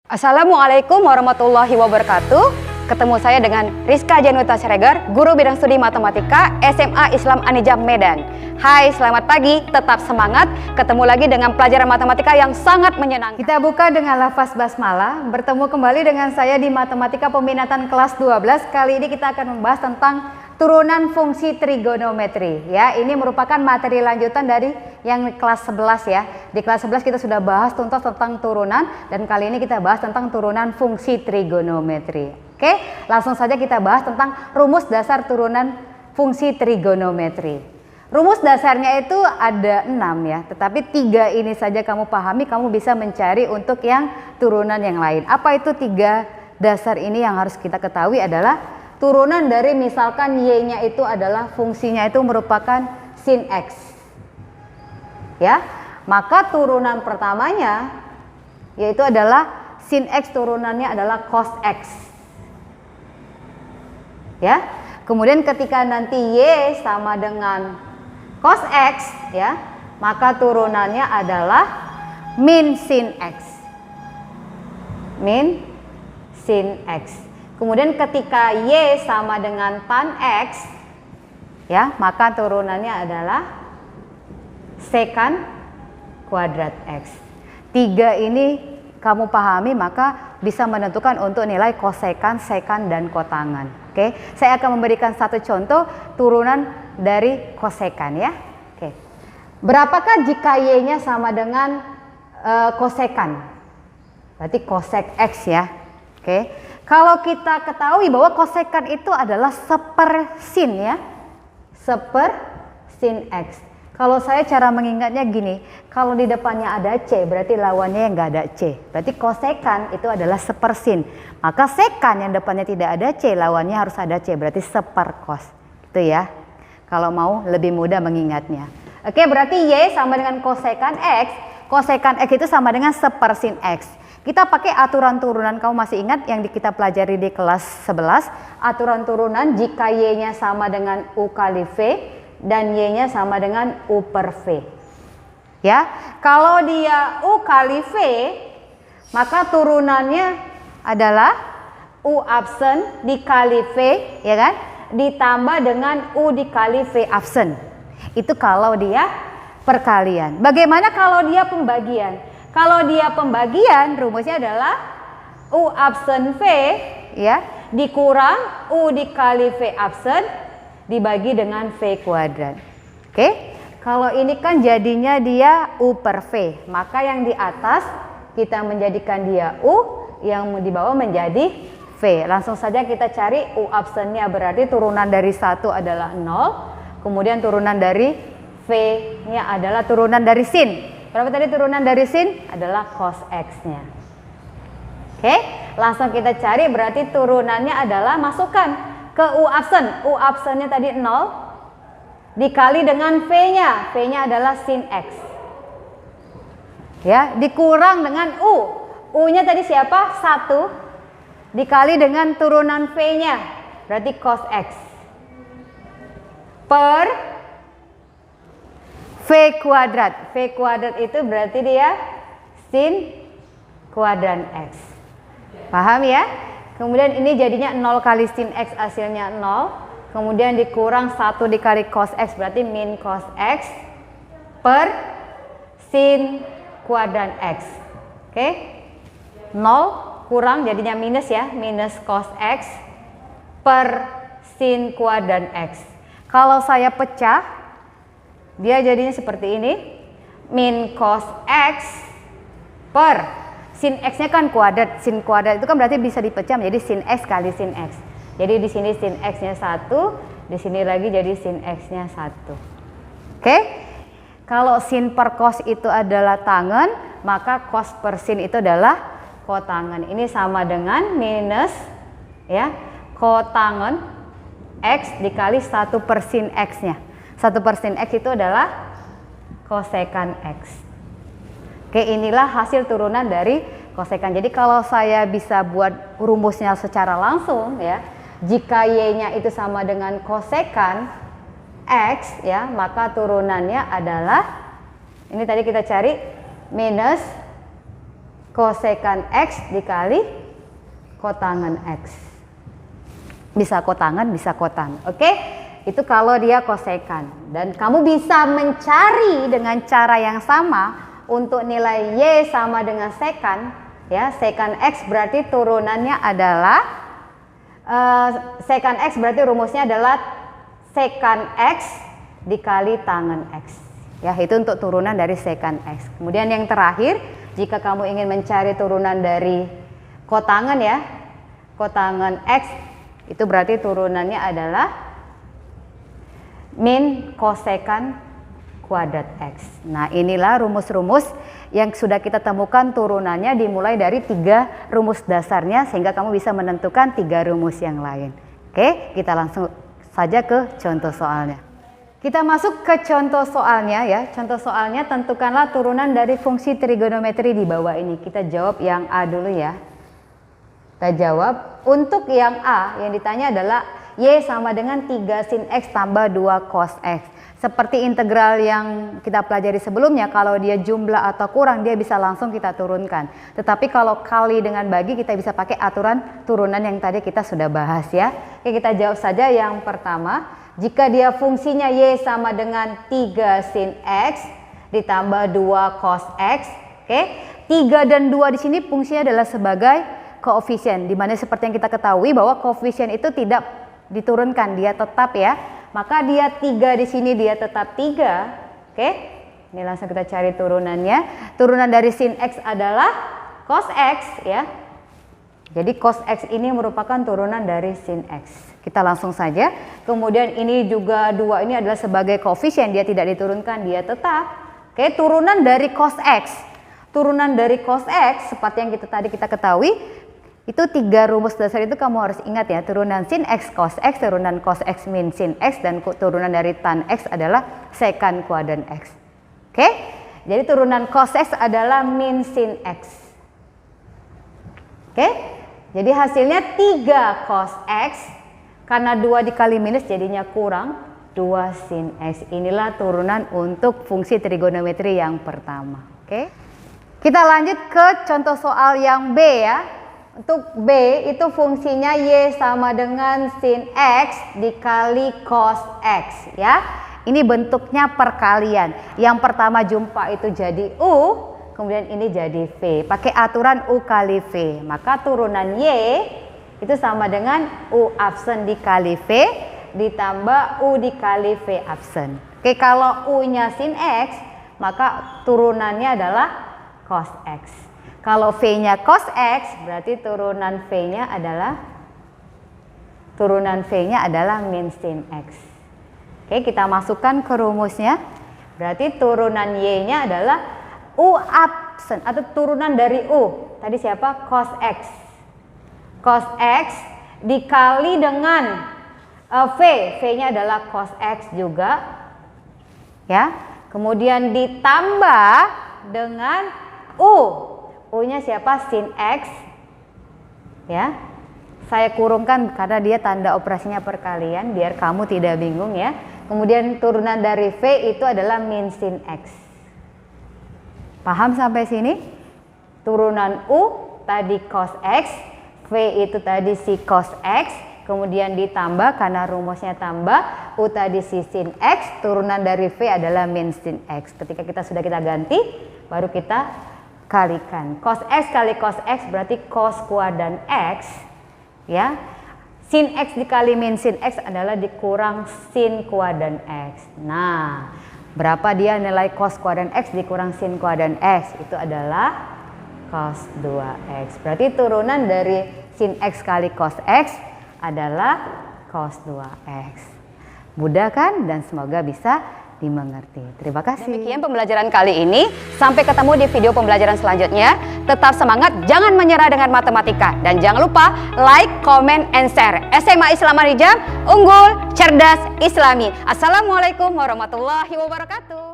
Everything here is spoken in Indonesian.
Assalamualaikum warahmatullahi wabarakatuh. Ketemu saya dengan Rizka Januta Siregar, guru bidang studi matematika SMA Islam Anijam Medan. Hai, selamat pagi, tetap semangat. Ketemu lagi dengan pelajaran matematika yang sangat menyenangkan. Kita buka dengan lafaz basmalah. Bertemu kembali dengan saya di matematika peminatan kelas 12. Kali ini kita akan membahas tentang turunan fungsi trigonometri. Ya, ini merupakan materi lanjutan dari yang kelas 11 ya. Di kelas 11 kita sudah bahas tuntas tentang turunan dan kali ini kita bahas tentang turunan fungsi trigonometri. Oke, langsung saja kita bahas tentang rumus dasar turunan fungsi trigonometri. Rumus dasarnya itu ada 6 ya, tetapi 3 ini saja kamu pahami, kamu bisa mencari untuk yang turunan yang lain. Apa itu 3 dasar ini yang harus kita ketahui adalah turunan dari misalkan Y-nya itu adalah fungsinya itu merupakan sin X. Ya, maka turunan pertamanya yaitu adalah sin X, turunannya adalah cos X. Ya, kemudian ketika nanti Y sama dengan cos X ya, maka turunannya adalah min sin X. Min sin X. Kemudian ketika Y sama dengan tan X ya, maka turunannya adalah sekan kuadrat X. 3 ini kamu pahami maka bisa menentukan untuk nilai kosekan, sekan, dan kotangan. Oke, saya akan memberikan satu contoh turunan dari kosekan ya. Oke, berapakah jika Y-nya sama dengan kosekan? Berarti kosek X ya. Oke, kalau kita ketahui bahwa kosekan itu adalah sepersin ya, sepersin X. Kalau saya cara mengingatnya gini, kalau di depannya ada C berarti lawannya yang nggak ada C. Berarti kosekan itu adalah sepersin. Maka sekan yang depannya tidak ada C, lawannya harus ada C, berarti seperkos. Itu ya, kalau mau lebih mudah mengingatnya. Oke, berarti Y sama dengan kosekan X itu sama dengan sepersin X. Kita pakai aturan turunan, kamu masih ingat yang kita pelajari di kelas 11? Aturan turunan jika Y-nya sama dengan U kali V dan Y-nya sama dengan U per V. Ya, kalau dia U kali V, maka turunannya adalah U absen dikali V, ya kan? Ditambah dengan U dikali V absen. Itu kalau dia perkalian. Bagaimana kalau dia pembagian? Kalau dia pembagian, rumusnya adalah U absen V ya dikurang U dikali V absen dibagi dengan V kuadrat. Oke, kalau ini kan jadinya dia U per V, maka yang di atas kita menjadikan dia U, yang di bawah menjadi V. Langsung saja kita cari U absennya, berarti turunan dari 1 adalah 0, kemudian turunan dari V-nya adalah turunan dari sin. Berapa tadi turunan dari sin? Adalah cos X-nya. Oke, langsung kita cari, berarti turunannya adalah masukkan ke U absen. U absennya tadi 0 dikali dengan V-nya. V-nya adalah sin X. Ya, dikurang dengan U. U-nya tadi siapa? 1 dikali dengan turunan V-nya. Berarti cos X. Per V kuadrat. V kuadrat itu berarti dia sin kuadran X. Paham ya? Kemudian ini jadinya 0 kali sin X, hasilnya 0. Kemudian dikurang 1 dikali cos X, berarti min cos X per sin kuadran X. Oke? 0 kurang jadinya minus ya, minus cos X per sin kuadran X. Kalau saya pecah, dia jadinya seperti ini, min cos X per sin X-nya kan kuadrat, sin kuadrat itu kan berarti bisa dipecah menjadi sin X kali sin X. Jadi di sini sin X-nya 1, di sini lagi jadi sin X-nya 1. Oke? Kalau sin per cos itu adalah tangen, maka cos per sin itu adalah kotangen. Ini sama dengan minus ya, kotangen X dikali 1 per sin X-nya. 1 per sin X itu adalah kosekan X. Oke, inilah hasil turunan dari kosekan. Jadi kalau saya bisa buat rumusnya secara langsung ya, jika Y-nya itu sama dengan kosekan X ya, maka turunannya adalah, ini tadi kita cari minus kosekan X dikali kotangen X. Bisa kotangan, bisa kotan. Oke? Itu kalau dia kosekan. Dan kamu bisa mencari dengan cara yang sama untuk nilai Y sama dengan sekan. Ya, sekan X berarti turunannya adalah sekan X berarti rumusnya adalah sekan X dikali tangen X. Ya, itu untuk turunan dari sekan X. Kemudian yang terakhir, jika kamu ingin mencari turunan dari kotangen ya, kotangen X, itu berarti turunannya adalah min kosekan kuadrat X. Nah, inilah rumus-rumus yang sudah kita temukan turunannya dimulai dari 3 rumus dasarnya sehingga kamu bisa menentukan 3 rumus yang lain. Oke, kita langsung saja ke contoh soalnya. Kita masuk ke contoh soalnya ya. Contoh soalnya, tentukanlah turunan dari fungsi trigonometri di bawah ini. Kita jawab yang A dulu ya. Kita jawab untuk yang A yang ditanya adalah Y sama dengan 3 sin X tambah 2 cos X. Seperti integral yang kita pelajari sebelumnya, kalau dia jumlah atau kurang dia bisa langsung kita turunkan. Tetapi kalau kali dengan bagi kita bisa pakai aturan turunan yang tadi kita sudah bahas ya. Oke, kita jawab saja yang pertama. Jika dia fungsinya Y sama dengan 3 sin X ditambah 2 cos X. Oke, 3 dan 2 di sini fungsinya adalah sebagai koefisien. Dimana seperti yang kita ketahui bahwa koefisien itu tidak diturunkan, dia tetap ya. Maka dia 3 di sini dia tetap 3. Oke, ini langsung kita cari turunannya. Turunan dari sin X adalah cos X ya. Jadi cos X ini merupakan turunan dari sin X. Kita langsung saja. Kemudian ini juga 2 ini adalah sebagai koefisien, dia tidak diturunkan, dia tetap. Oke, turunan dari cos X. Turunan dari cos X seperti yang kita ketahui, itu 3 rumus dasar itu kamu harus ingat ya. Turunan sin X cos X, turunan cos X min sin X, dan turunan dari tan X adalah sekan kuadran X. Oke, jadi turunan cos X adalah min sin X. Oke, jadi hasilnya 3 cos X. Karena 2 dikali minus jadinya kurang 2 sin X. Inilah turunan untuk fungsi trigonometri yang pertama. Oke. Kita lanjut ke contoh soal yang B ya. Untuk B itu fungsinya Y sama dengan sin X dikali cos X ya. Ini bentuknya perkalian. Yang pertama jumpa itu jadi U, kemudian ini jadi V. Pakai aturan U kali V. Maka turunan Y itu sama dengan U absen dikali V ditambah U dikali V absen. Oke, kalau U-nya sin X, maka turunannya adalah cos X. Kalau V-nya cos X, berarti turunan V-nya adalah min sin X. Oke, kita masukkan ke rumusnya. Berarti turunan Y-nya adalah U absen atau turunan dari U. Tadi siapa? Cos X. Cos X dikali dengan V. V-nya adalah cos X juga. Ya. Kemudian ditambah dengan U. U-nya siapa? Sin X. Ya. Saya kurungkan karena dia tanda operasinya perkalian biar kamu tidak bingung ya. Kemudian turunan dari V itu adalah min sin X. Paham sampai sini? Turunan U tadi cos X, V itu tadi si cos X, kemudian ditambah karena rumusnya tambah, U tadi si sin X, turunan dari V adalah min sin X. Ketika kita ganti, baru kita kalikan. Cos X kali cos X berarti cos kuadran X, ya. Sin X dikali min sin X adalah dikurang sin kuadran X. Nah, berapa dia nilai cos kuadran X dikurang sin kuadran X? Itu adalah cos 2X. Berarti turunan dari sin X kali cos X adalah cos 2X. Mudah kan? Dan semoga bisa dimengerti. Terima kasih. Demikian pembelajaran kali ini. Sampai ketemu di video pembelajaran selanjutnya. Tetap semangat, jangan menyerah dengan matematika. Dan jangan lupa like, comment, and share. SMA Islam Marijam, unggul, cerdas, Islami. Assalamualaikum warahmatullahi wabarakatuh.